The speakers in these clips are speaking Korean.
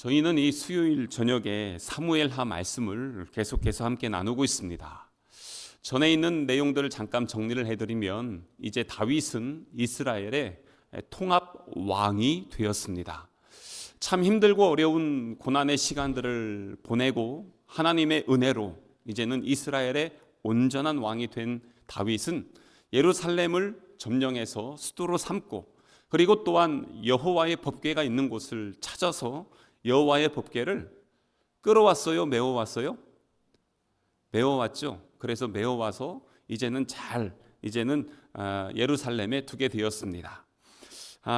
저희는 이 수요일 저녁에 사무엘하 말씀을 계속해서 함께 나누고 있습니다. 전에 있는 내용들을 잠깐 정리를 해드리면 이제 다윗은 이스라엘의 통합 왕이 되었습니다. 참 힘들고 어려운 고난의 시간들을 보내고 하나님의 은혜로 이제는 이스라엘의 온전한 왕이 된 다윗은 예루살렘을 점령해서 수도로 삼고, 그리고 또한 여호와의 법궤가 있는 곳을 찾아서 여호와의 법궤를 끌어왔어요? 메워왔어요? 메워왔죠. 그래서 메워와서 이제는 예루살렘에 두게 되었습니다.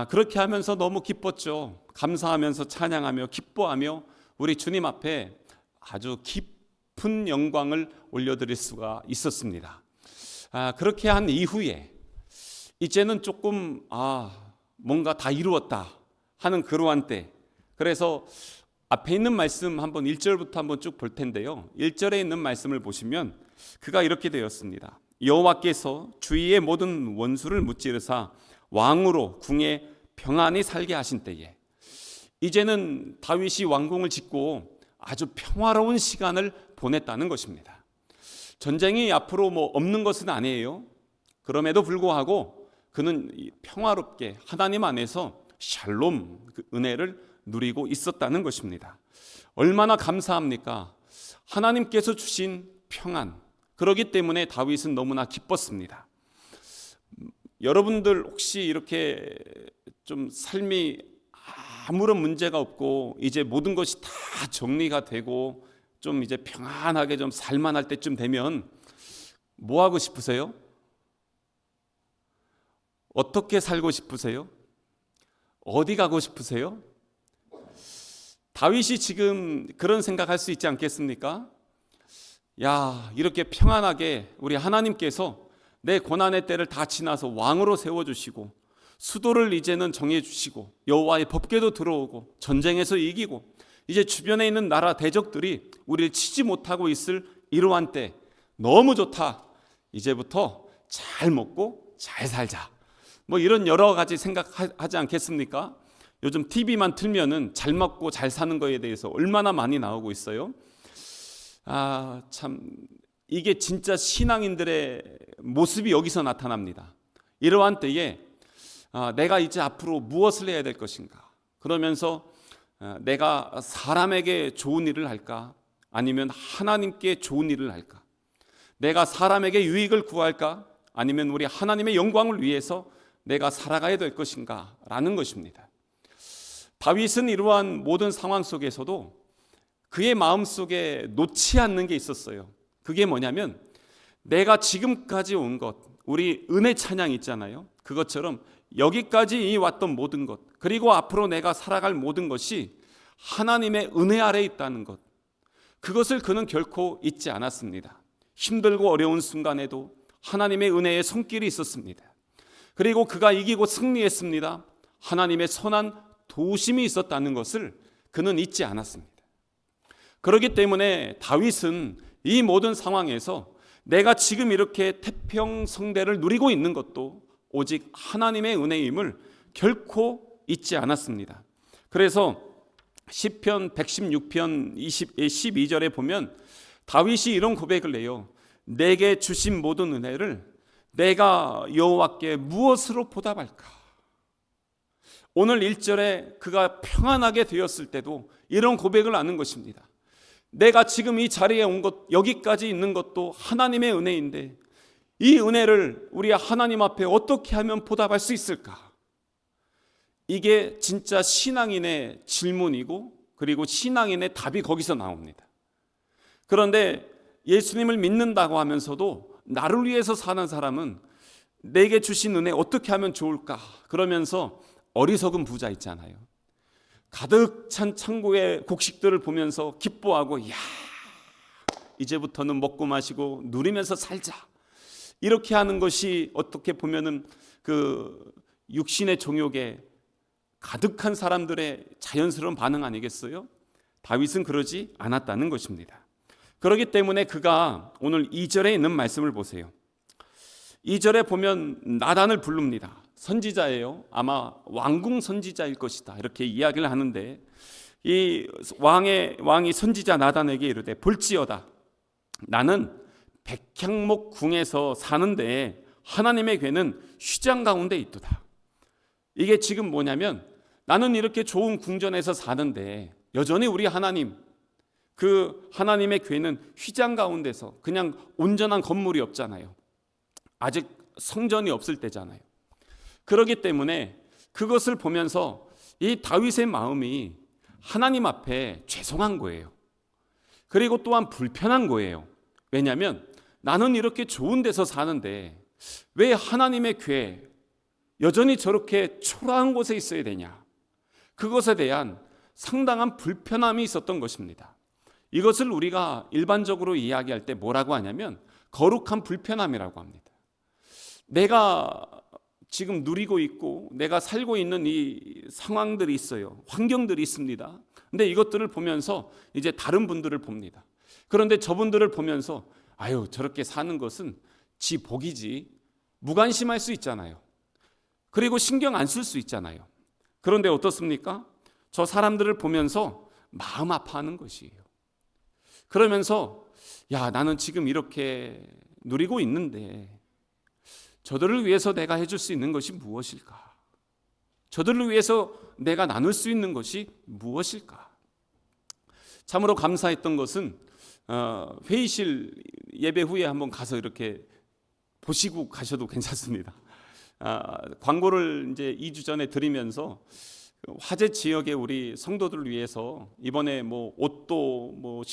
그렇게 하면서 너무 기뻤죠. 감사하면서 찬양하며 기뻐하며 우리 주님 앞에 아주 깊은 영광을 올려드릴 수가 있었습니다. 그렇게 한 이후에 이제는 조금 뭔가 다 이루었다 하는 그러한 때, 그래서 앞에 있는 말씀 한번 1절부터 한번 쭉 볼 텐데요. 1절에 있는 말씀을 보시면 그가 이렇게 되었습니다. 여호와께서 주위의 모든 원수를 무찌르사 왕으로 궁에 평안히 살게 하신 때에, 이제는 다윗이 왕궁을 짓고 아주 평화로운 시간을 보냈다는 것입니다. 전쟁이 앞으로 없는 것은 아니에요. 그럼에도 불구하고 그는 평화롭게 하나님 안에서 샬롬, 그 은혜를 누리고 있었다는 것입니다. 얼마나 감사합니까? 하나님께서 주신 평안, 그러기 때문에 다윗은 너무나 기뻤습니다. 여러분들 혹시 이렇게 좀 삶이 아무런 문제가 없고 이제 모든 것이 다 정리가 되고 좀 이제 평안하게 좀 살만할 때쯤 되면 뭐 하고 싶으세요? 어떻게 살고 싶으세요? 어디 가고 싶으세요? 다윗이 지금 그런 생각할 수 있지 않겠습니까? 야, 이렇게 평안하게 우리 하나님께서 내 고난의 때를 다 지나서 왕으로 세워주시고 수도를 이제는 정해주시고 여호와의 법궤도 들어오고 전쟁에서 이기고 이제 주변에 있는 나라 대적들이 우리를 치지 못하고 있을 이러한 때 너무 좋다. 이제부터 잘 먹고 잘 살자. 이런 여러 가지 생각하지 않겠습니까? 요즘 TV만 틀면은 잘 먹고 잘 사는 거에 대해서 얼마나 많이 나오고 있어요. 참 이게 진짜 신앙인들의 모습이 여기서 나타납니다. 이러한 때에 내가 이제 앞으로 무엇을 해야 될 것인가? 그러면서 내가 사람에게 좋은 일을 할까? 아니면 하나님께 좋은 일을 할까? 내가 사람에게 유익을 구할까? 아니면 우리 하나님의 영광을 위해서 내가 살아가야 될 것인가? 라는 것입니다. 다윗은 이러한 모든 상황 속에서도 그의 마음속에 놓지 않는 게 있었어요. 그게 뭐냐면 내가 지금까지 온 것, 우리 은혜 찬양 있잖아요. 그것처럼 여기까지 왔던 모든 것, 그리고 앞으로 내가 살아갈 모든 것이 하나님의 은혜 아래에 있다는 것, 그것을 그는 결코 잊지 않았습니다. 힘들고 어려운 순간에도 하나님의 은혜의 손길이 있었습니다. 그리고 그가 이기고 승리했습니다. 하나님의 선한 도우심이 있었다는 것을 그는 잊지 않았습니다. 그렇기 때문에 다윗은 이 모든 상황에서 내가 지금 이렇게 태평성대를 누리고 있는 것도 오직 하나님의 은혜임을 결코 잊지 않았습니다. 그래서 시편 116편 12절에 보면 다윗이 이런 고백을 해요. 내게 주신 모든 은혜를 내가 여호와께 무엇으로 보답할까? 오늘 1절에 그가 평안하게 되었을 때도 이런 고백을 하는 것입니다. 내가 지금 이 자리에 온 것, 여기까지 있는 것도 하나님의 은혜인데 이 은혜를 우리 하나님 앞에 어떻게 하면 보답할 수 있을까? 이게 진짜 신앙인의 질문이고, 그리고 신앙인의 답이 거기서 나옵니다. 그런데 예수님을 믿는다고 하면서도 나를 위해서 사는 사람은 내게 주신 은혜 어떻게 하면 좋을까? 그러면서 어리석은 부자 있잖아요. 가득 찬 창고의 곡식들을 보면서 기뻐하고, 야, 이제부터는 먹고 마시고 누리면서 살자. 이렇게 하는 것이 어떻게 보면은 그 육신의 정욕에 가득한 사람들의 자연스러운 반응 아니겠어요? 다윗은 그러지 않았다는 것입니다. 그렇기 때문에 그가 오늘 2절에 있는 말씀을 보세요. 2절에 보면 나단을 부릅니다. 선지자예요. 아마 왕궁 선지자일 것이다. 이렇게 이야기를 하는데 이 왕이 선지자 나단에게 이르되 볼지어다 나는 백향목 궁에서 사는데 하나님의 궤는 휘장 가운데 있도다. 이게 지금 뭐냐면 나는 이렇게 좋은 궁전에서 사는데 여전히 우리 하나님, 그 하나님의 궤는 휘장 가운데서, 그냥 온전한 건물이 없잖아요. 아직 성전이 없을 때잖아요. 그렇기 때문에 그것을 보면서 이 다윗의 마음이 하나님 앞에 죄송한 거예요. 그리고 또한 불편한 거예요. 왜냐하면 나는 이렇게 좋은 데서 사는데 왜 하나님의 궤 여전히 저렇게 초라한 곳에 있어야 되냐. 그것에 대한 상당한 불편함이 있었던 것입니다. 이것을 우리가 일반적으로 이야기할 때 뭐라고 하냐면 거룩한 불편함이라고 합니다. 내가 지금 누리고 있고 내가 살고 있는 이 상황들이 있어요. 환경들이 있습니다. 근데 이것들을 보면서 이제 다른 분들을 봅니다. 그런데 저분들을 보면서 아유, 저렇게 사는 것은 지 복이지, 무관심할 수 있잖아요. 그리고 신경 안 쓸 수 있잖아요. 그런데 어떻습니까? 저 사람들을 보면서 마음 아파하는 것이에요. 그러면서 야, 나는 지금 이렇게 누리고 있는데 저들을 위해서 내가 해줄 수 있는 것이 무엇일까? 저들을 위해서 내가 나눌 수 있는 것이 무엇일까? 참으로 감사했던 것은 회의실 예배 후에 한번 가서 이렇게 보시고 가셔도 괜찮습니다. 광고를 이제 2주 전에 드리면서 화재 지역의 우리 성도들을 위해서 이번에 뭐 옷도 뭐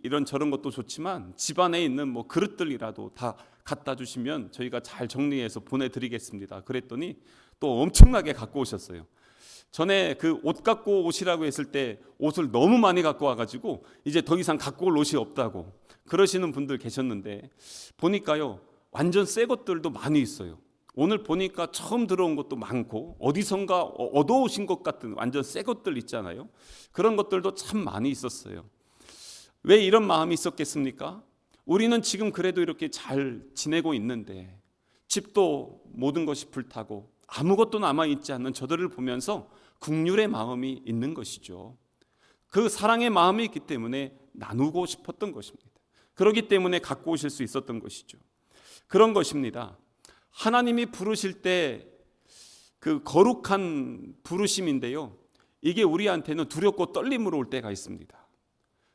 이런 저런 것도 좋지만 집안에 있는 뭐 그릇들이라도 다 갖다 주시면 저희가 잘 정리해서 보내드리겠습니다. 그랬더니 또 엄청나게 갖고 오셨어요. 전에 그 옷 갖고 오시라고 했을 때 옷을 너무 많이 갖고 와가지고 이제 더 이상 갖고 올 옷이 없다고 그러시는 분들 계셨는데 보니까요, 완전 새 것들도 많이 있어요. 오늘 보니까 처음 들어온 것도 많고 어디선가 얻어오신 것 같은 완전 새 것들 있잖아요. 그런 것들도 참 많이 있었어요. 왜 이런 마음이 있었겠습니까? 우리는 지금 그래도 이렇게 잘 지내고 있는데 집도 모든 것이 불타고 아무것도 남아있지 않는 저들을 보면서 긍휼의 마음이 있는 것이죠. 그 사랑의 마음이 있기 때문에 나누고 싶었던 것입니다. 그렇기 때문에 갖고 오실 수 있었던 것이죠. 그런 것입니다. 하나님이 부르실 때 그 거룩한 부르심인데요, 이게 우리한테는 두렵고 떨림으로 올 때가 있습니다.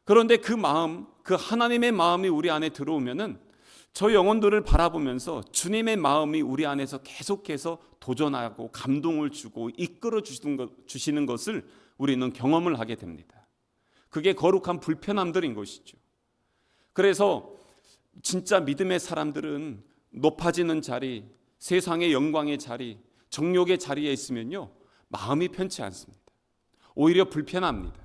그런데 그 마음, 그 하나님의 마음이 우리 안에 들어오면은 저 영혼들을 바라보면서 주님의 마음이 우리 안에서 계속해서 도전하고 감동을 주고 이끌어 주시는 것을 우리는 경험을 하게 됩니다. 그게 거룩한 불편함들인 것이죠. 그래서 진짜 믿음의 사람들은 높아지는 자리, 세상의 영광의 자리, 정욕의 자리에 있으면요, 마음이 편치 않습니다. 오히려 불편합니다.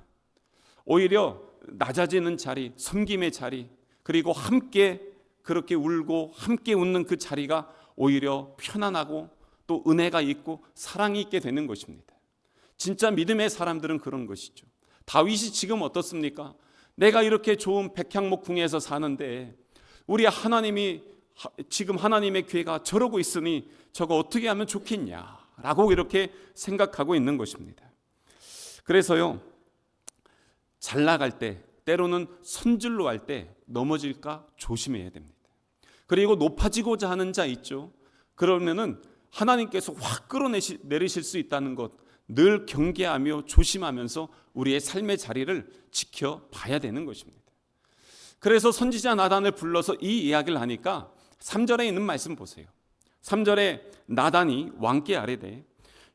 오히려 낮아지는 자리, 섬김의 자리, 그리고 함께 그렇게 울고 함께 웃는 그 자리가 오히려 편안하고 또 은혜가 있고 사랑이 있게 되는 것입니다. 진짜 믿음의 사람들은 그런 것이죠. 다윗이 지금 어떻습니까? 내가 이렇게 좋은 백향목 궁에서 사는데 우리 하나님이 지금 하나님의 궤가 저러고 있으니 저거 어떻게 하면 좋겠냐라고 이렇게 생각하고 있는 것입니다. 그래서요, 잘 나갈 때, 때로는 선질로 할 때 넘어질까 조심해야 됩니다. 그리고 높아지고자 하는 자 있죠. 그러면은 하나님께서 확 끌어내리실 수 있다는 것 늘 경계하며 조심하면서 우리의 삶의 자리를 지켜봐야 되는 것입니다. 그래서 선지자 나단을 불러서 이 이야기를 하니까 3절에 있는 말씀 보세요. 3절에 나단이 왕께 아뢰되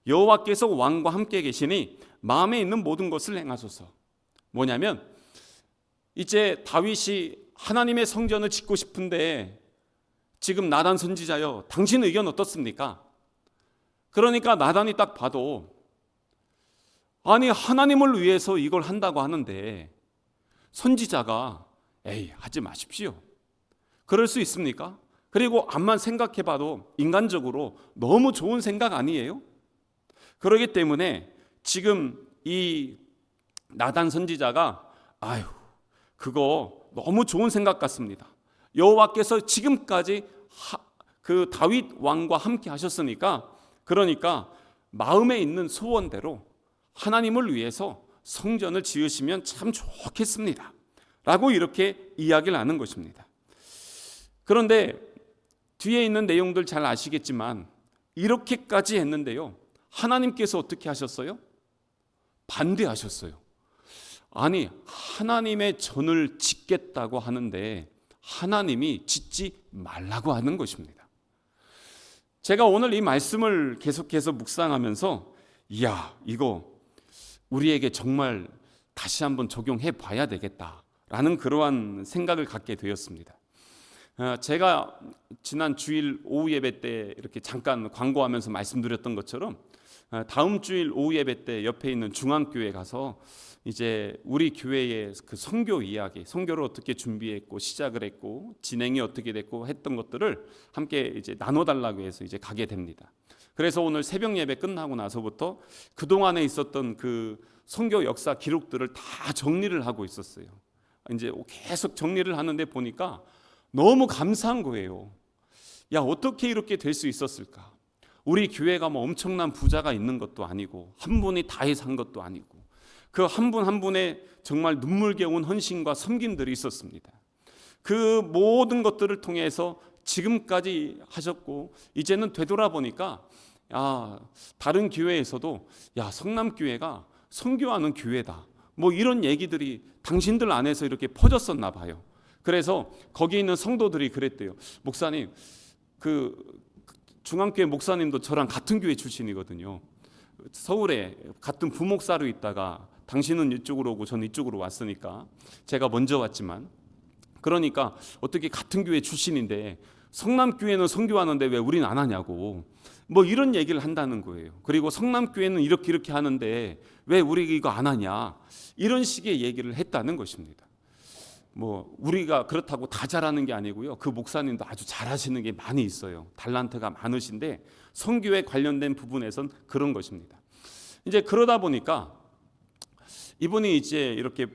여호와께서 왕과 함께 계시니 마음에 있는 모든 것을 행하소서. 뭐냐면 이제 다윗이 하나님의 성전을 짓고 싶은데 지금 나단 선지자여, 당신 의견 어떻습니까? 그러니까 나단이 딱 봐도 아니, 하나님을 위해서 이걸 한다고 하는데 선지자가 에이, 하지 마십시오. 그럴 수 있습니까? 그리고 암만 생각해봐도 인간적으로 너무 좋은 생각 아니에요? 그렇기 때문에 지금 이 나단 선지자가 아유, 그거 너무 좋은 생각 같습니다. 여호와께서 지금까지 그 다윗 왕과 함께 하셨으니까, 그러니까 마음에 있는 소원대로 하나님을 위해서 성전을 지으시면 참 좋겠습니다 라고 이렇게 이야기를 하는 것입니다. 그런데 뒤에 있는 내용들 잘 아시겠지만 이렇게까지 했는데요, 하나님께서 어떻게 하셨어요? 반대하셨어요. 아니, 하나님의 전을 짓겠다고 하는데 하나님이 짓지 말라고 하는 것입니다. 제가 오늘 이 말씀을 계속해서 묵상하면서 이야, 이거 우리에게 정말 다시 한번 적용해 봐야 되겠다라는 그러한 생각을 갖게 되었습니다. 제가 지난 주일 오후 예배 때 이렇게 잠깐 광고하면서 말씀드렸던 것처럼 다음 주일 오후 예배 때 옆에 있는 중앙교회 가서 이제 우리 교회의 그 선교 이야기, 선교를 어떻게 준비했고 시작을 했고 진행이 어떻게 됐고 했던 것들을 함께 이제 나눠달라고 해서 이제 가게 됩니다. 그래서 오늘 새벽 예배 끝나고 나서부터 그 동안에 있었던 그 선교 역사 기록들을 다 정리를 하고 있었어요. 이제 계속 정리를 하는데 보니까 너무 감사한 거예요. 야, 어떻게 이렇게 될 수 있었을까? 우리 교회가 뭐 엄청난 부자가 있는 것도 아니고 한 분이 다 해서 한 것도 아니고 그 한 분 한 분의 정말 눈물겨운 헌신과 섬김들이 있었습니다. 그 모든 것들을 통해서 지금까지 하셨고 이제는 되돌아보니까 다른 교회에서도 성남교회가 선교하는 교회다 뭐 이런 얘기들이 당신들 안에서 이렇게 퍼졌었나 봐요. 그래서 거기 있는 성도들이 그랬대요. 목사님, 그 중앙교회 목사님도 저랑 같은 교회 출신이거든요. 서울에 같은 부목사로 있다가 당신은 이쪽으로 오고 저는 이쪽으로 왔으니까 제가 먼저 왔지만, 그러니까 어떻게 같은 교회 출신인데 성남교회는 선교하는데 왜 우리는 안 하냐고 뭐 이런 얘기를 한다는 거예요. 그리고 성남교회는 이렇게 하는데 왜 우리 이거 안 하냐 이런 식의 얘기를 했다는 것입니다. 뭐 우리가 그렇다고 다 잘하는 게 아니고요, 그 목사님도 아주 잘하시는 게 많이 있어요. 달란트가 많으신데 선교에 관련된 부분에선 그런 것입니다. 이제 그러다 보니까 이분이 이제 이렇게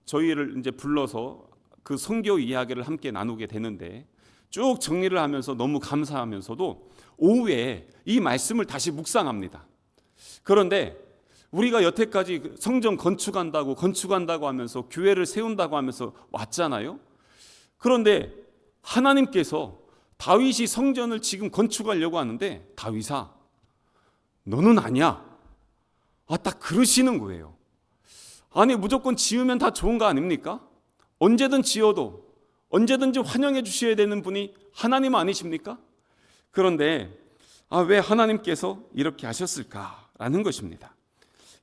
저희를 이제 불러서 그 선교 이야기를 함께 나누게 되는데 쭉 정리를 하면서 너무 감사하면서도 오후에 이 말씀을 다시 묵상합니다. 그런데 우리가 여태까지 성전 건축한다고 하면서 교회를 세운다고 하면서 왔잖아요. 그런데 하나님께서 다윗이 성전을 지금 건축하려고 하는데 다윗아, 너는 아니야. 딱 그러시는 거예요. 아니, 무조건 지으면 다 좋은 거 아닙니까? 언제든 지어도 언제든지 환영해 주셔야 되는 분이 하나님 아니십니까? 그런데 왜 하나님께서 이렇게 하셨을까라는 것입니다.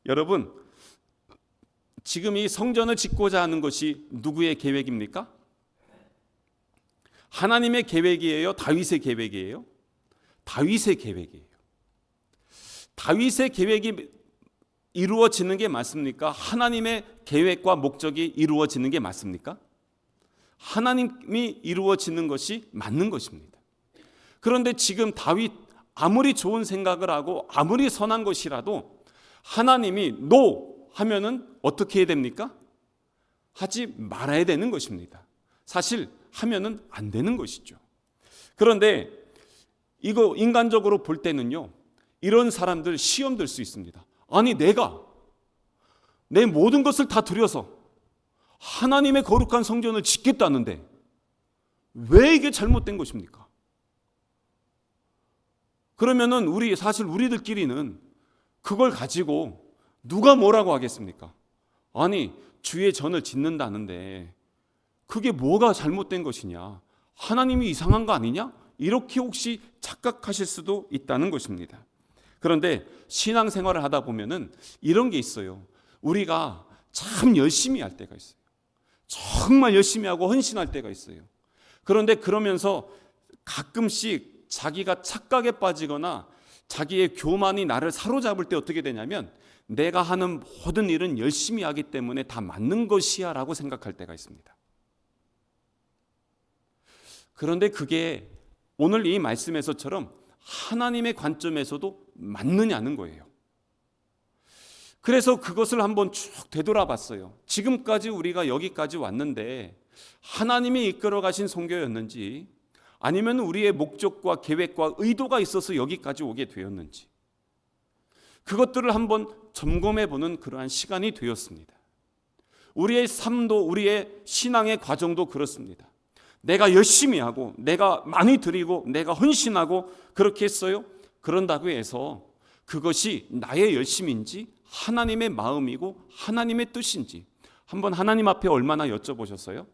여러분, 지금 이 성전을 짓고자 하는 것이 누구의 계획입니까? 하나님의 계획이에요? 다윗의 계획이에요? 다윗의 계획이에요. 다윗의 계획이 이루어지는 게 맞습니까? 하나님의 계획과 목적이 이루어지는 게 맞습니까? 하나님이 이루어지는 것이 맞는 것입니다. 그런데 지금 다윗 아무리 좋은 생각을 하고 아무리 선한 것이라도 하나님이 노 하면은 어떻게 해야 됩니까? 하지 말아야 되는 것입니다. 사실 하면은 안 되는 것이죠. 그런데 이거 인간적으로 볼 때는요, 이런 사람들 시험 들 수 있습니다. 아니, 내가 내 모든 것을 다 들여서 하나님의 거룩한 성전을 짓겠다는데 왜 이게 잘못된 것입니까? 그러면은 사실 우리들끼리는 그걸 가지고 누가 뭐라고 하겠습니까? 아니, 주의 전을 짓는다는데 그게 뭐가 잘못된 것이냐? 하나님이 이상한 거 아니냐? 이렇게 혹시 착각하실 수도 있다는 것입니다. 그런데 신앙생활을 하다 보면은 이런 게 있어요. 우리가 참 열심히 할 때가 있어요. 정말 열심히 하고 헌신할 때가 있어요. 그런데 그러면서 가끔씩 자기가 착각에 빠지거나 자기의 교만이 나를 사로잡을 때 어떻게 되냐면 내가 하는 모든 일은 열심히 하기 때문에 다 맞는 것이야 라고 생각할 때가 있습니다. 그런데 그게 오늘 이 말씀에서처럼 하나님의 관점에서도 맞느냐는 거예요. 그래서 그것을 한번 쭉 되돌아봤어요. 지금까지 우리가 여기까지 왔는데 하나님이 이끌어 가신 선교였는지 아니면 우리의 목적과 계획과 의도가 있어서 여기까지 오게 되었는지, 그것들을 한번 점검해 보는 그러한 시간이 되었습니다. 우리의 삶도 우리의 신앙의 과정도 그렇습니다. 내가 열심히 하고 내가 많이 드리고 내가 헌신하고 그렇게 했어요. 그런다고 해서 그것이 나의 열심인지 하나님의 마음이고 하나님의 뜻인지 한번 하나님 앞에 얼마나 여쭤보셨어요?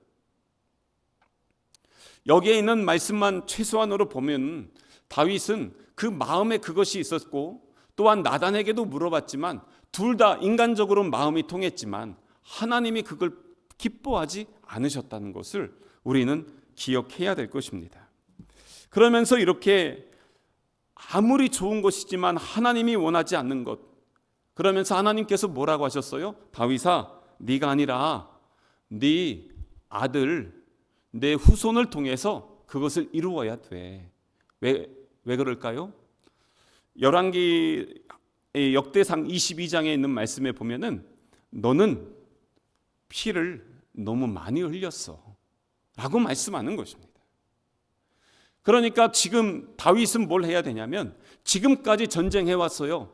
여기에 있는 말씀만 최소한으로 보면 다윗은 그 마음에 그것이 있었고 또한 나단에게도 물어봤지만 둘 다 인간적으로 마음이 통했지만 하나님이 그걸 기뻐하지 않으셨다는 것을 우리는 기억해야 될 것입니다. 그러면서 이렇게 아무리 좋은 것이지만 하나님이 원하지 않는 것, 그러면서 하나님께서 뭐라고 하셨어요? 다윗아, 네가 아니라 네 아들, 내 후손을 통해서 그것을 이루어야 돼. 왜 그럴까요? 열왕기 역대상 22장에 있는 말씀에 보면은 너는 피를 너무 많이 흘렸어 라고 말씀하는 것입니다. 그러니까 지금 다윗은 뭘 해야 되냐면 지금까지 전쟁해 왔어요.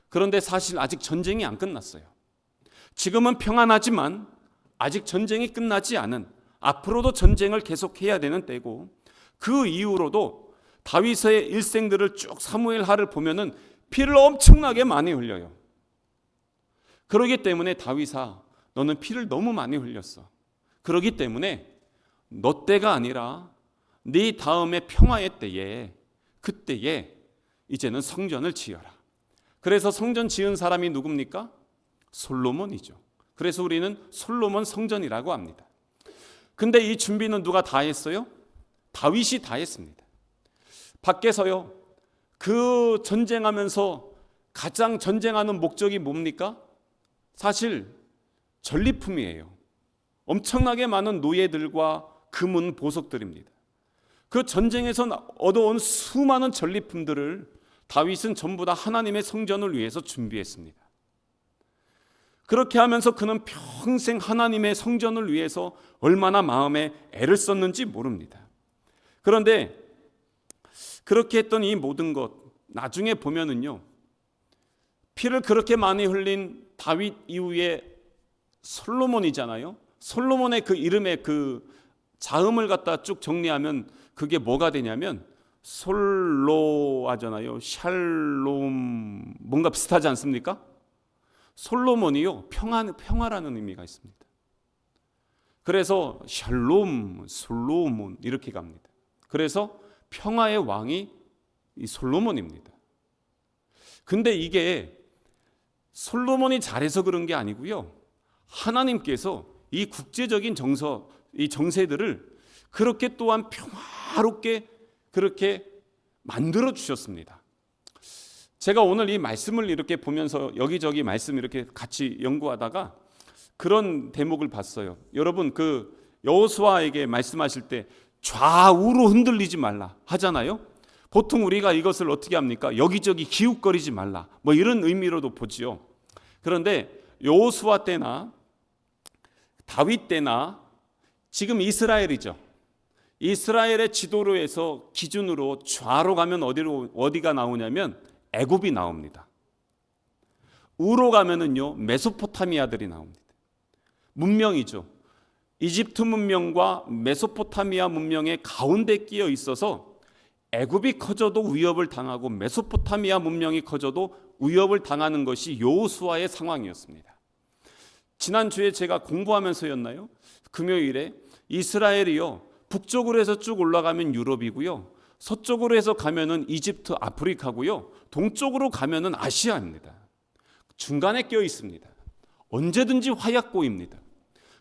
그런데 사실 아직 전쟁이 안 끝났어요. 지금은 평안하지만 아직 전쟁이 끝나지 않은, 앞으로도 전쟁을 계속해야 되는 때고, 그 이후로도 다윗의 일생들을 쭉 사무엘하를 보면은 피를 엄청나게 많이 흘려요. 그러기 때문에 다윗아, 너는 피를 너무 많이 흘렸어. 그러기 때문에 너 때가 아니라 네 다음에 평화의 때에, 그때에 이제는 성전을 지어라. 그래서 성전 지은 사람이 누굽니까? 솔로몬이죠. 그래서 우리는 솔로몬 성전이라고 합니다. 근데 이 준비는 누가 다 했어요? 다윗이 다 했습니다. 밖에서요, 그 전쟁하면서 가장 전쟁하는 목적이 뭡니까? 사실 전리품이에요. 엄청나게 많은 노예들과 금은 보석들입니다. 그 전쟁에서 얻어온 수많은 전리품들을 다윗은 전부 다 하나님의 성전을 위해서 준비했습니다. 그렇게 하면서 그는 평생 하나님의 성전을 위해서 얼마나 마음에 애를 썼는지 모릅니다. 그런데 그렇게 했던 이 모든 것 나중에 보면은요, 피를 그렇게 많이 흘린 다윗 이후에 솔로몬이잖아요. 솔로몬의 그 이름의 그 자음을 갖다 쭉 정리하면 그게 뭐가 되냐면 솔로 하잖아요. 샬롬, 뭔가 비슷하지 않습니까? 솔로몬이요, 평화라는 의미가 있습니다. 그래서 샬롬, 솔로몬 이렇게 갑니다. 그래서 평화의 왕이 이 솔로몬입니다. 근데 이게 솔로몬이 잘해서 그런 게 아니고요, 하나님께서 이 국제적인 이 정세들을 그렇게 또한 평화롭게 그렇게 만들어 주셨습니다. 제가 오늘 이 말씀을 이렇게 보면서 여기저기 말씀 이렇게 같이 연구하다가 그런 대목을 봤어요. 여러분, 그 여호수아에게 말씀하실 때 좌우로 흔들리지 말라 하잖아요. 보통 우리가 이것을 어떻게 합니까? 여기저기 기웃거리지 말라, 뭐 이런 의미로도 보지요. 그런데 여호수아 때나 다윗 때나 지금 이스라엘이죠. 이스라엘의 지도로 해서 기준으로 좌로 가면 어디가 나오냐면 애굽이 나옵니다. 우로 가면은요, 메소포타미아들이 나옵니다. 문명이죠. 이집트 문명과 메소포타미아 문명의 가운데 끼어 있어서 애굽이 커져도 위협을 당하고 메소포타미아 문명이 커져도 위협을 당하는 것이 여호수아의 상황이었습니다. 지난주에 제가 공부하면서였나요? 금요일에 이스라엘이요, 북쪽으로 해서 쭉 올라가면 유럽이고요, 서쪽으로 해서 가면은 이집트, 아프리카고요, 동쪽으로 가면은 아시아입니다. 중간에 껴 있습니다. 언제든지 화약고입니다.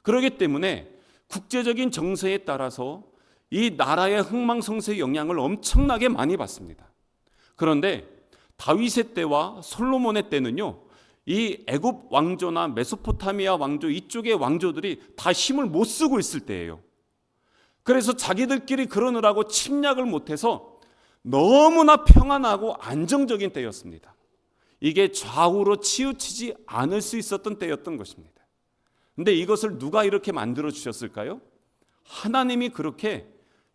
그렇기 때문에 국제적인 정세에 따라서 이 나라의 흥망성쇠의 영향을 엄청나게 많이 받습니다. 그런데 다윗의 때와 솔로몬의 때는요, 이 애굽 왕조나 메소포타미아 왕조 이쪽의 왕조들이 다 힘을 못 쓰고 있을 때예요. 그래서 자기들끼리 그러느라고 침략을 못해서 너무나 평안하고 안정적인 때였습니다. 이게 좌우로 치우치지 않을 수 있었던 때였던 것입니다. 근데 이것을 누가 이렇게 만들어 주셨을까요? 하나님이 그렇게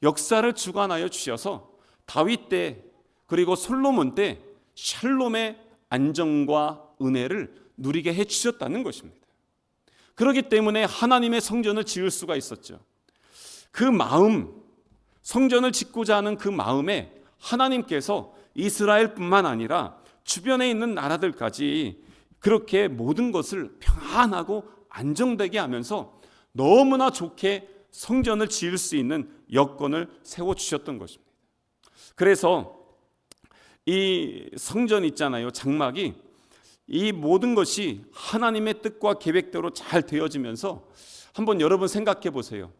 역사를 주관하여 주셔서 다윗 때 그리고 솔로몬 때 샬롬의 안정과 은혜를 누리게 해주셨다는 것입니다. 그렇기 때문에 하나님의 성전을 지을 수가 있었죠. 그 마음, 성전을 짓고자 하는 그 마음에 하나님께서 이스라엘뿐만 아니라 주변에 있는 나라들까지 그렇게 모든 것을 평안하고 안정되게 하면서 너무나 좋게 성전을 지을 수 있는 여건을 세워주셨던 것입니다. 그래서 이 성전 있잖아요. 장막이 이 모든 것이 하나님의 뜻과 계획대로 잘 되어지면서 한번 여러분 생각해 보세요.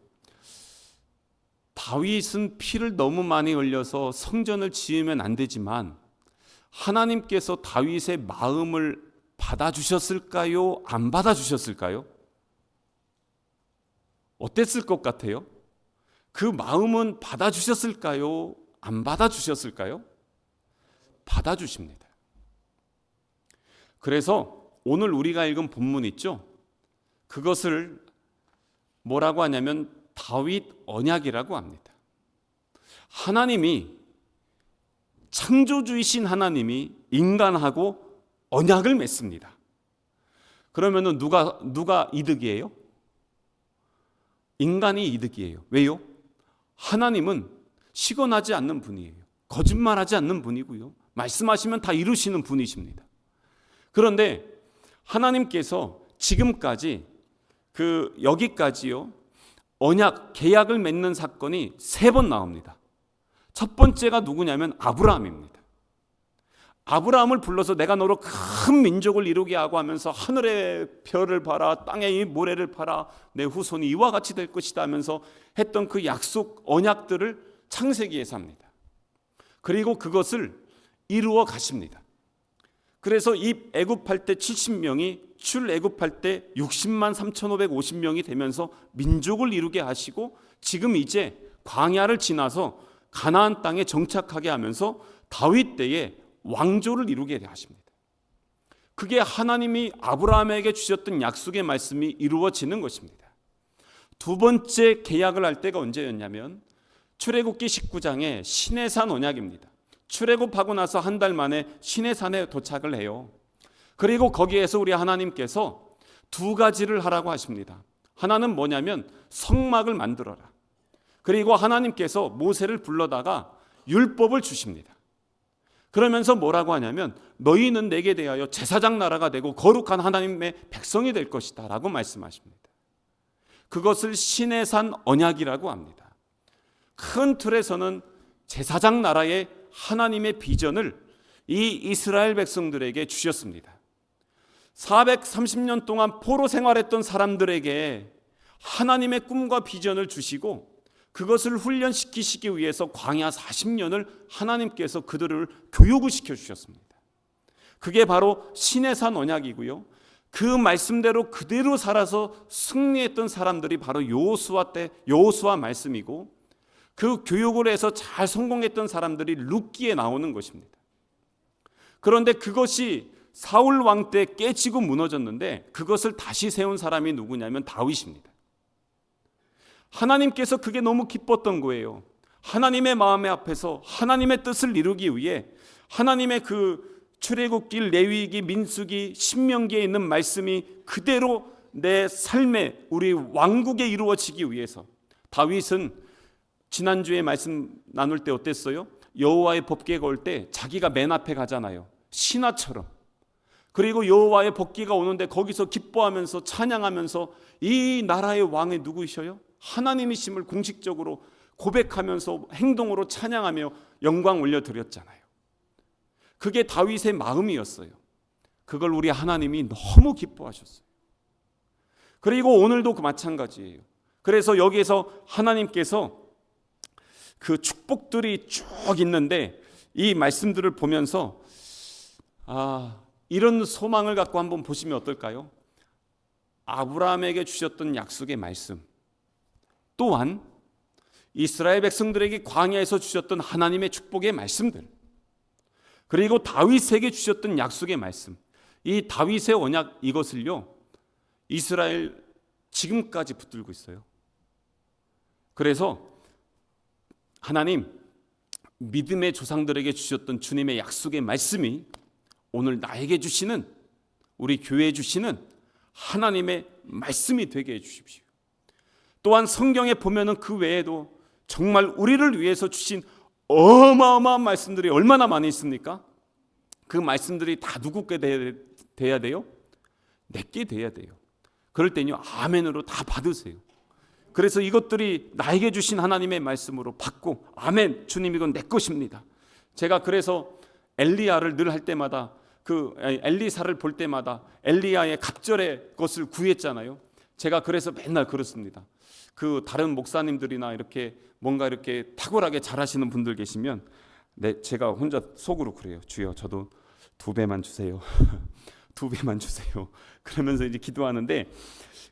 다윗은 피를 너무 많이 흘려서 성전을 지으면 안 되지만 하나님께서 다윗의 마음을 받아주셨을까요? 안 받아주셨을까요? 어땠을 것 같아요? 그 마음은 받아주셨을까요? 안 받아주셨을까요? 받아주십니다. 그래서 오늘 우리가 읽은 본문 있죠? 그것을 뭐라고 하냐면 다윗 언약이라고 합니다. 하나님이, 창조주이신 하나님이 인간하고 언약을 맺습니다. 그러면은 누가 이득이에요? 인간이 이득이에요. 왜요? 하나님은 시건하지 않는 분이에요. 거짓말하지 않는 분이고요. 말씀하시면 다 이루시는 분이십니다. 그런데 하나님께서 지금까지 여기까지요. 언약, 계약을 맺는 사건이 3번 나옵니다. 첫 번째가 누구냐면 아브라함입니다. 아브라함을 불러서 내가 너로 큰 민족을 이루게 하고 하면서 하늘의 별을 봐라, 땅의 이 모래를 봐라, 내 후손이 이와 같이 될 것이다 하면서 했던 그 약속, 언약들을 창세기에서 합니다. 그리고 그것을 이루어 가십니다. 그래서 입애굽할 때 70명이 출애굽할 때 60만 3,550명이 되면서 민족을 이루게 하시고 지금 이제 광야를 지나서 가나안 땅에 정착하게 하면서 다윗 때에 왕조를 이루게 하십니다. 그게 하나님이 아브라함에게 주셨던 약속의 말씀이 이루어지는 것입니다. 두 번째 계약을 할 때가 언제였냐면 출애굽기 19장의 시내산 언약입니다. 출애굽하고 나서 한 달 만에 시내산에 도착을 해요. 그리고 거기에서 우리 하나님께서 2가지를 하라고 하십니다. 하나는 뭐냐면 성막을 만들어라. 그리고 하나님께서 모세를 불러다가 율법을 주십니다. 그러면서 뭐라고 하냐면 너희는 내게 대하여 제사장 나라가 되고 거룩한 하나님의 백성이 될 것이다 라고 말씀하십니다. 그것을 시내산 언약이라고 합니다. 큰 틀에서는 제사장 나라의 하나님의 비전을 이 이스라엘 백성들에게 주셨습니다. 430년 동안 포로 생활했던 사람들에게 하나님의 꿈과 비전을 주시고 그것을 훈련시키시기 위해서 광야 40년을 하나님께서 그들을 교육을 시켜주셨습니다. 그게 바로 시내산 언약이고요. 그 말씀대로 그대로 살아서 승리했던 사람들이 바로 여호수아 말씀이고 그 교육을 해서 잘 성공했던 사람들이 룻기에 나오는 것입니다. 그런데 그것이 사울 왕 때 깨지고 무너졌는데 그것을 다시 세운 사람이 누구냐면 다윗입니다. 하나님께서 그게 너무 기뻤던 거예요. 하나님의 마음의 앞에서 하나님의 뜻을 이루기 위해 하나님의 그 출애굽기, 레위기, 민수기, 신명기에 있는 말씀이 그대로 내 삶에 우리 왕국에 이루어지기 위해서 다윗은 지난주에 말씀 나눌 때 어땠어요? 여호와의 법궤가 올 때 자기가 맨 앞에 가잖아요. 신하처럼. 그리고 여호와의 법궤가 오는데 거기서 기뻐하면서 찬양하면서 이 나라의 왕이 누구이셔요? 하나님이심을 공식적으로 고백하면서 행동으로 찬양하며 영광 올려드렸잖아요. 그게 다윗의 마음이었어요. 그걸 우리 하나님이 너무 기뻐하셨어요. 그리고 오늘도 그 마찬가지예요. 그래서 여기에서 하나님께서 그 축복들이 쭉 있는데 이 말씀들을 보면서 이런 소망을 갖고 한번 보시면 어떨까요? 아브라함에게 주셨던 약속의 말씀, 또한 이스라엘 백성들에게 광야에서 주셨던 하나님의 축복의 말씀들, 그리고 다윗에게 주셨던 약속의 말씀, 이 다윗의 언약, 이것을요 이스라엘 지금까지 붙들고 있어요. 그래서 하나님, 믿음의 조상들에게 주셨던 주님의 약속의 말씀이 오늘 나에게 주시는, 우리 교회에 주시는 하나님의 말씀이 되게 해주십시오. 또한 성경에 보면은 그 외에도 정말 우리를 위해서 주신 어마어마한 말씀들이 얼마나 많이 있습니까? 그 말씀들이 다 누구께 돼야 돼요? 내게 돼야 돼요. 그럴 때는요, 아멘으로 다 받으세요. 그래서 이것들이 나에게 주신 하나님의 말씀으로 받고, 아멘, 주님 이건 내 것입니다. 제가 그래서 엘리야를 늘 할 때마다, 엘리사를 볼 때마다 엘리야의 갑절의 것을 구했잖아요. 제가 그래서 맨날 그렇습니다. 다른 목사님들이나 이렇게 뭔가 이렇게 탁월하게 잘하시는 분들 계시면 제가 혼자 속으로 그래요. 주여, 저도 2배만 주세요. 2배만 주세요. 그러면서 이제 기도하는데,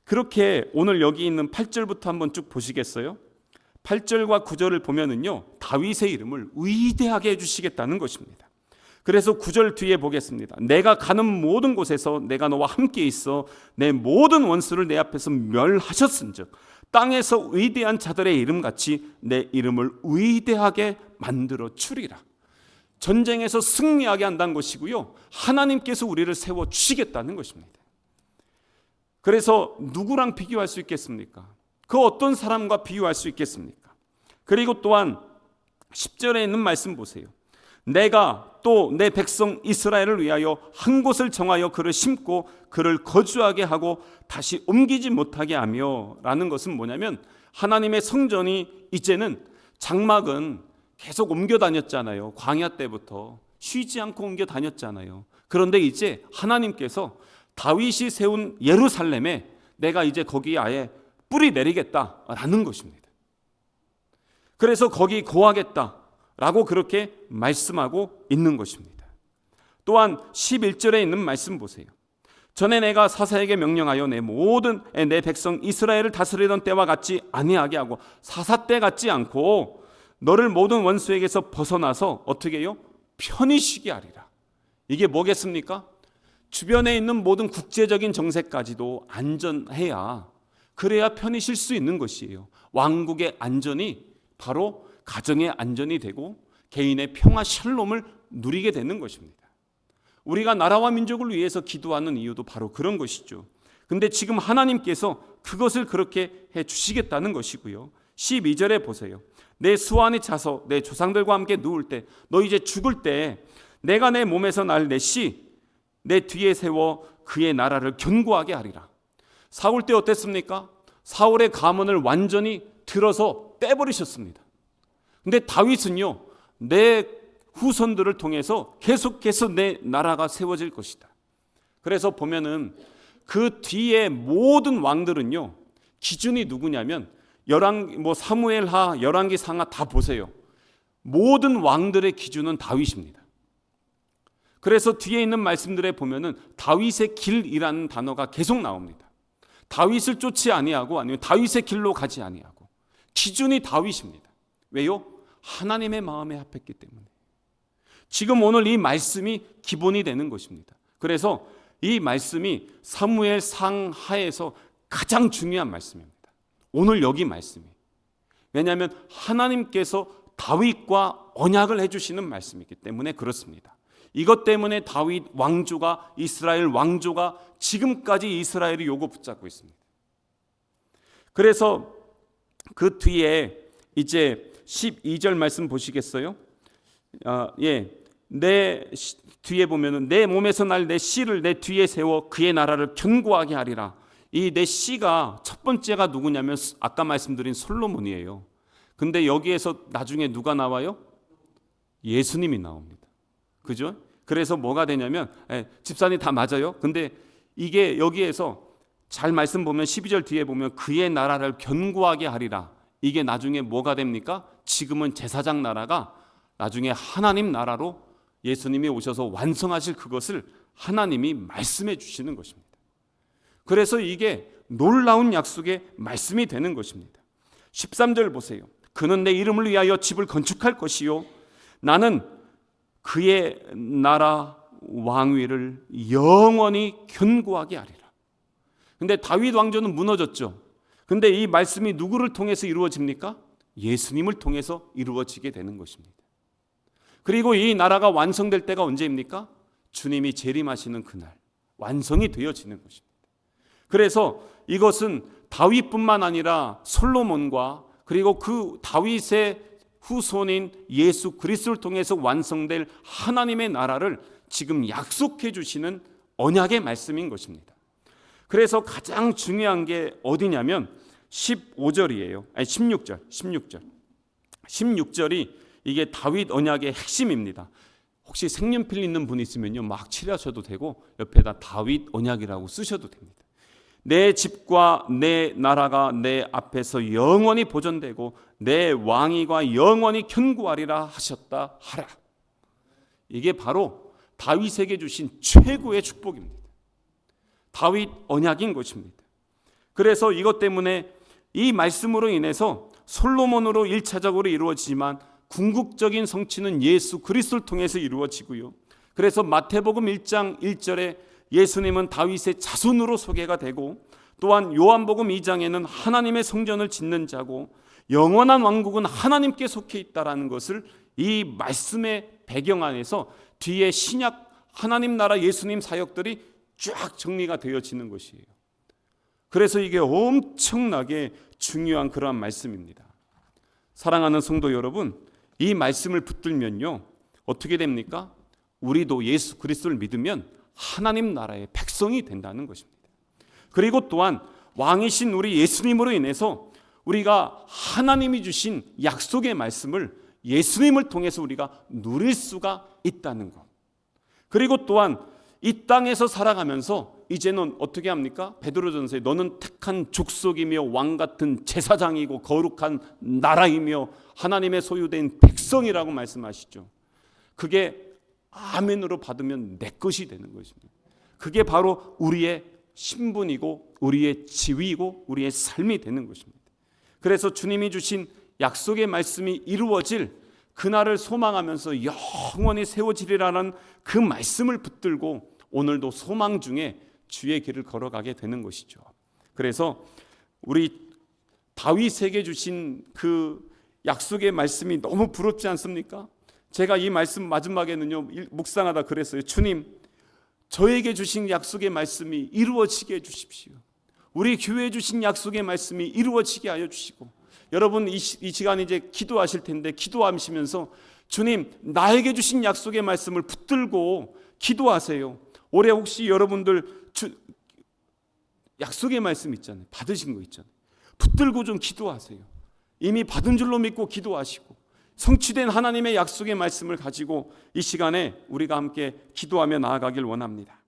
그렇게 오늘 여기 있는 8절부터 한번 쭉 보시겠어요? 8절과 9절을 보면은요, 다윗의 이름을 위대하게 해주시겠다는 것입니다. 그래서 9절 뒤에 보겠습니다. 내가 가는 모든 곳에서 내가 너와 함께 있어 내 모든 원수를 내 앞에서 멸하셨은즉 땅에서 위대한 자들의 이름같이 내 이름을 위대하게 만들어 주리라. 전쟁에서 승리하게 한다는 것이고요, 하나님께서 우리를 세워주시겠다는 것입니다. 그래서 누구랑 비교할 수 있겠습니까? 그 어떤 사람과 비교할 수 있겠습니까? 그리고 또한 10절에 있는 말씀 보세요. 내가 또 내 백성 이스라엘을 위하여 한 곳을 정하여 그를 심고 그를 거주하게 하고 다시 옮기지 못하게 하며, 라는 것은 뭐냐면, 하나님의 성전이 이제는 장막은 계속 옮겨 다녔잖아요. 광야 때부터 쉬지 않고 옮겨 다녔잖아요. 그런데 이제 하나님께서 다윗이 세운 예루살렘에 내가 이제 거기에 아예 뿌리 내리겠다라는 것입니다. 그래서 거기 거하겠다라고 그렇게 말씀하고 있는 것입니다. 또한 11절에 있는 말씀 보세요. 전에 내가 사사에게 명령하여 내 백성 이스라엘을 다스리던 때와 같지 아니하게 하고, 사사 때 같지 않고 너를 모든 원수에게서 벗어나서 어떻게 해요? 편히 쉬게 하리라. 이게 뭐겠습니까? 주변에 있는 모든 국제적인 정세까지도 안전해야, 그래야 편히 쉴 수 있는 것이에요. 왕국의 안전이 바로 가정의 안전이 되고 개인의 평화 샬롬을 누리게 되는 것입니다. 우리가 나라와 민족을 위해서 기도하는 이유도 바로 그런 것이죠. 근데 지금 하나님께서 그것을 그렇게 해 주시겠다는 것이고요. 12절에 보세요. 내 수완이 차서 내 조상들과 함께 누울 때, 너 이제 죽을 때 내가 내 몸에서 날 내 뒤에 세워 그의 나라를 견고하게 하리라. 사울 때 어땠습니까? 사울의 가문을 완전히 들어서 떼버리셨습니다. 근데 다윗은요, 내 후손들을 통해서 계속해서 내 나라가 세워질 것이다. 그래서 보면은 그 뒤에 모든 왕들은요, 기준이 누구냐면 사무엘하, 열왕기 상하 다 보세요. 모든 왕들의 기준은 다윗입니다. 그래서 뒤에 있는 말씀들에 보면은 다윗의 길이라는 단어가 계속 나옵니다. 다윗을 쫓지 아니하고, 아니면 다윗의 길로 가지 아니하고, 기준이 다윗입니다. 왜요? 하나님의 마음에 합했기 때문에. 지금 오늘 이 말씀이 기본이 되는 것입니다. 그래서 이 말씀이 사무엘 상하에서 가장 중요한 말씀입니다. 오늘 여기 말씀이. 왜냐하면 하나님께서 다윗과 언약을 해주시는 말씀이기 때문에 그렇습니다. 이것 때문에 다윗 왕조가, 이스라엘 왕조가 지금까지 이스라엘이 요거 붙잡고 있습니다. 그래서 그 뒤에 이제 12절 말씀 보시겠어요? 내 뒤에 보면은 내 몸에서 날 내 씨를 내 뒤에 세워 그의 나라를 견고하게 하리라. 이 내 씨가 첫 번째가 누구냐면 아까 말씀드린 솔로몬이에요. 근데 여기에서 나중에 누가 나와요? 예수님이 나옵니다. 그죠? 그래서 뭐가 되냐면, 집사님 다 맞아요. 근데 이게 여기에서 잘 말씀 보면 12절 뒤에 보면 그의 나라를 견고하게 하리라. 이게 나중에 뭐가 됩니까? 지금은 제사장 나라가 나중에 하나님 나라로 예수님이 오셔서 완성하실 그것을 하나님이 말씀해 주시는 것입니다. 그래서 이게 놀라운 약속의 말씀이 되는 것입니다. 13절 보세요. 그는 내 이름을 위하여 집을 건축할 것이요 나는 그의 나라 왕위를 영원히 견고하게 하리라. 근데 다윗 왕조는 무너졌죠. 근데 이 말씀이 누구를 통해서 이루어집니까? 예수님을 통해서 이루어지게 되는 것입니다. 그리고 이 나라가 완성될 때가 언제입니까? 주님이 재림하시는 그날 완성이 되어지는 것입니다. 그래서 이것은 다윗뿐만 아니라 솔로몬과 그리고 그 다윗의 후손인 예수 그리스도를 통해서 완성될 하나님의 나라를 지금 약속해 주시는 언약의 말씀인 것입니다. 그래서 가장 중요한 게 어디냐면 15절이에요. 아니 16절이 이게 다윗 언약의 핵심입니다. 혹시 색연필 있는 분 있으면요, 막 칠하셔도 되고 옆에다 다윗 언약이라고 쓰셔도 됩니다. 내 집과 내 나라가 내 앞에서 영원히 보존되고 내 왕위가 영원히 견고하리라 하셨다 하라. 이게 바로 다윗에게 주신 최고의 축복입니다. 다윗 언약인 것입니다. 그래서 이것 때문에 이 말씀으로 인해서 솔로몬으로 1차적으로 이루어지지만 궁극적인 성취는 예수 그리스도를 통해서 이루어지고요. 그래서 마태복음 1장 1절에 예수님은 다윗의 자손으로 소개가 되고, 또한 요한복음 2장에는 하나님의 성전을 짓는 자고 영원한 왕국은 하나님께 속해 있다라는 것을 이 말씀의 배경 안에서 뒤에 신약 하나님 나라 예수님 사역들이 쫙 정리가 되어지는 것이에요. 그래서 이게 엄청나게 중요한 그러한 말씀입니다. 사랑하는 성도 여러분, 이 말씀을 붙들면요 어떻게 됩니까? 우리도 예수 그리스도를 믿으면 하나님 나라의 백성이 된다는 것입니다. 그리고 또한 왕이신 우리 예수님으로 인해서 우리가 하나님이 주신 약속의 말씀을 예수님을 통해서 우리가 누릴 수가 있다는 것. 그리고 또한 이 땅에서 살아가면서 이제는 어떻게 합니까? 베드로전서에 너는 택한 족속이며 왕같은 제사장이고 거룩한 나라이며 하나님의 소유된 백성이라고 말씀하시죠. 그게 아멘으로 받으면 내 것이 되는 것입니다. 그게 바로 우리의 신분이고 우리의 지위이고 우리의 삶이 되는 것입니다. 그래서 주님이 주신 약속의 말씀이 이루어질 그날을 소망하면서 영원히 세워지리라는 그 말씀을 붙들고 오늘도 소망 중에 주의 길을 걸어가게 되는 것이죠. 그래서 우리 다윗에게 주신 그 약속의 말씀이 너무 부럽지 않습니까? 제가 이 말씀 마지막에는요 묵상하다 그랬어요. 주님, 저에게 주신 약속의 말씀이 이루어지게 해주십시오. 우리 교회에 주신 약속의 말씀이 이루어지게 하여 주시고, 여러분 이 시간 이제 기도하실 텐데 기도하시면서 주님, 나에게 주신 약속의 말씀을 붙들고 기도하세요. 올해 혹시 여러분들 약속의 말씀 있잖아요. 받으신 거 있잖아요. 붙들고 좀 기도하세요. 이미 받은 줄로 믿고 기도하시고 성취된 하나님의 약속의 말씀을 가지고 이 시간에 우리가 함께 기도하며 나아가길 원합니다.